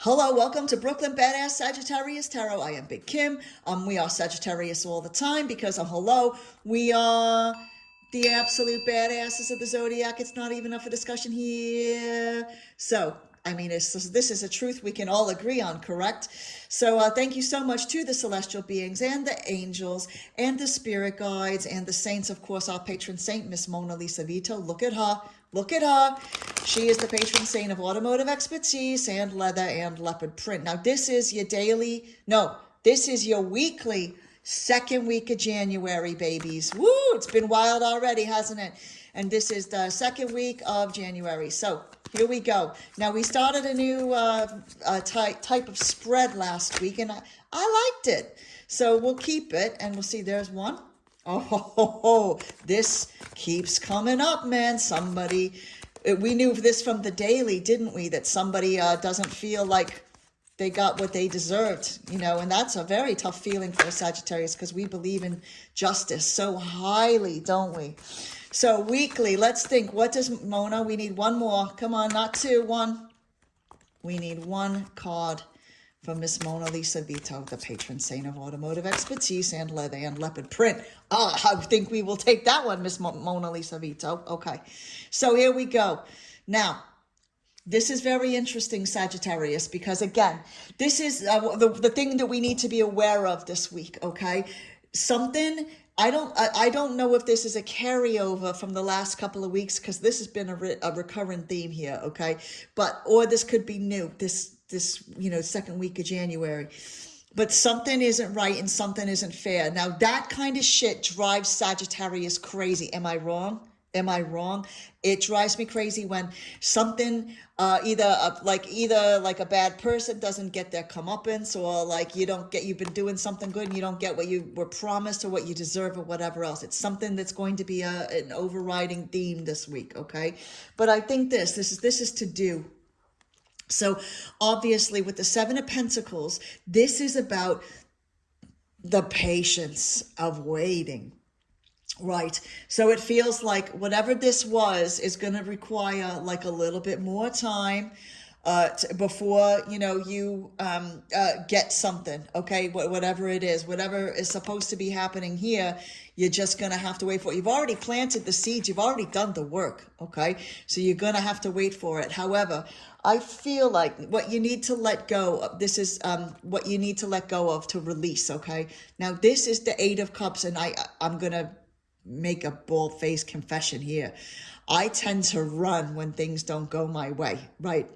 Hello, welcome to Brooklyn Badass Sagittarius Tarot. I am Big Kim. We are Sagittarius all the time because, hello, we are the absolute badasses of the zodiac. It's not even up for discussion here. So, this is a truth we can all agree on, correct? So thank you so much to the celestial beings and the angels and the spirit guides and the saints, of course, our patron saint, Miss Mona Lisa Vito. Look at her. Look at her. She is the patron saint of automotive expertise, sand, leather, and leopard print. Now, this is your this is your weekly second week of January, babies. Woo! It's been wild already, hasn't it? And this is the second week of January. So here we go. Now, we started a new type of spread last week, and I liked it. So we'll keep it, and we'll see. There's one. Oh, this keeps coming up, man. We knew this from the daily, didn't we? That somebody doesn't feel like they got what they deserved, and that's a very tough feeling for a Sagittarius because we believe in justice so highly, don't we? So weekly, let's think. What does Mona? We need one more. Come on, not two, one. We need one card from Miss Mona Lisa Vito, the patron saint of automotive expertise and leather and leopard print. I think we will take that one, Miss Mona Lisa Vito. Okay, so here we go. Now, this is very interesting, Sagittarius, because again, this is the thing that we need to be aware of this week, okay? I don't know if this is a carryover from the last couple of weeks, because this has been a recurrent theme here, okay? Or this could be new, this second week of January. But something isn't right and something isn't fair. Now, that kind of shit drives Sagittarius crazy. Am I wrong? It drives me crazy when something, either like a bad person doesn't get their comeuppance, or like you've been doing something good and you don't get what you were promised or what you deserve or whatever else. It's something that's going to be an overriding theme this week, okay? But I think this is to do. So obviously with the Seven of Pentacles, this is about the patience of waiting. Right. So it feels like whatever this was is going to require like a little bit more time before, you get something. Okay. Whatever it is, whatever is supposed to be happening here, you're just going to have to wait for it. You've already planted the seeds. You've already done the work. Okay. So you're going to have to wait for it. However, I feel like what you need to let go of, this is what you need to let go of to release. Okay. Now, this is the Eight of Cups, and I'm going to make a bald-faced confession here. I tend to run when things don't go my way, right?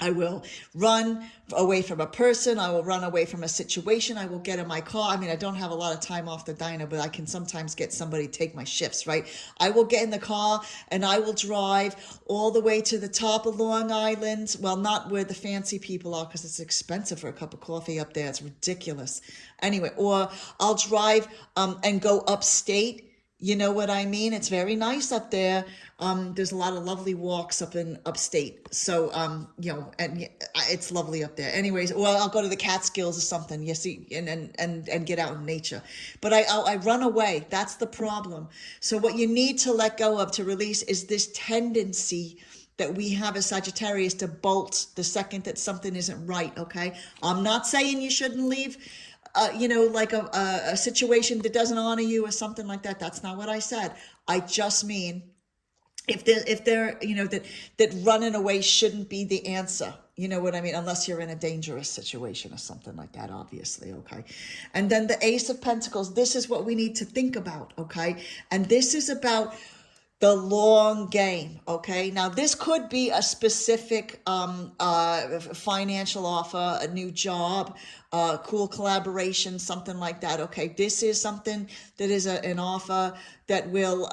I will run away from a person. I will run away from a situation. I will get in my car. I don't have a lot of time off the diner, but I can sometimes get somebody to take my shifts, right? I will get in the car and I will drive all the way to the top of Long Island. Well, not where the fancy people are, because it's expensive for a cup of coffee up there. It's ridiculous. Anyway, or I'll drive and go upstate. You know what I mean? It's very nice up there. There's a lot of lovely walks up in upstate. So, and it's lovely up there. Anyways, well, I'll go to the Catskills or something. You see, and get out in nature. But I run away. That's the problem. So what you need to let go of, to release, is this tendency that we have as Sagittarius to bolt the second that something isn't right. Okay. I'm not saying you shouldn't leave. Like a situation that doesn't honor you or something like that. That's not what I said. I just mean if they're that running away shouldn't be the answer. You know what I mean? Unless you're in a dangerous situation or something like that, obviously, okay? And then the Ace of Pentacles, this is what we need to think about, okay? And this is about the long game, okay? Now, this could be a specific financial offer, a new job, cool collaboration, something like that, okay? This is something that is an offer that will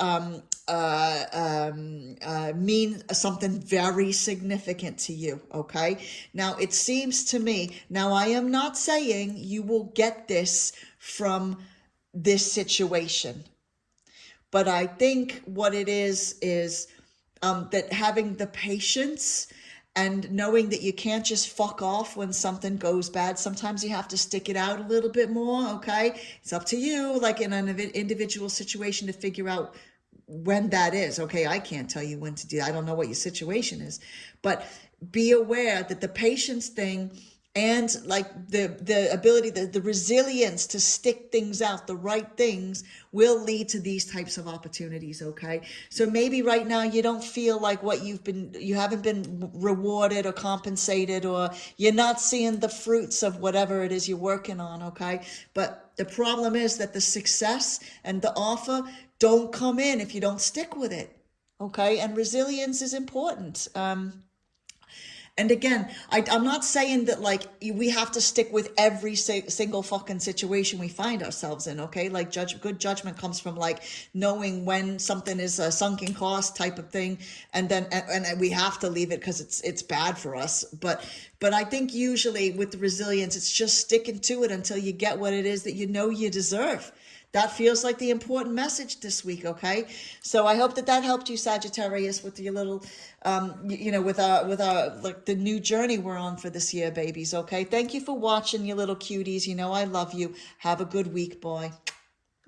mean something very significant to you, okay? Now, it seems to me, now I am not saying you will get this from this situation, but I think what it is that having the patience and knowing that you can't just fuck off when something goes bad. Sometimes you have to stick it out a little bit more, okay? It's up to you, like in an individual situation, to figure out when that is, okay? I can't tell you when to do that. I don't know what your situation is. But be aware that the patience thing and like the ability, the resilience to stick things out, the right things will lead to these types of opportunities. Okay. So maybe right now you don't feel like you haven't been rewarded or compensated, or you're not seeing the fruits of whatever it is you're working on. Okay. But the problem is that the success and the offer don't come in if you don't stick with it. Okay. And resilience is important. And again, I'm not saying that like we have to stick with every single fucking situation we find ourselves in, okay? Like good judgment comes from like knowing when something is a sunken cost type of thing, and then and we have to leave it because it's bad for us. But I think usually with the resilience, it's just sticking to it until you get what it is that you know you deserve. That feels like the important message this week, okay? So I hope that helped you, Sagittarius, with your little, with our like the new journey we're on for this year, babies, okay? Thank you for watching, you little cuties. You know I love you. Have a good week, boy.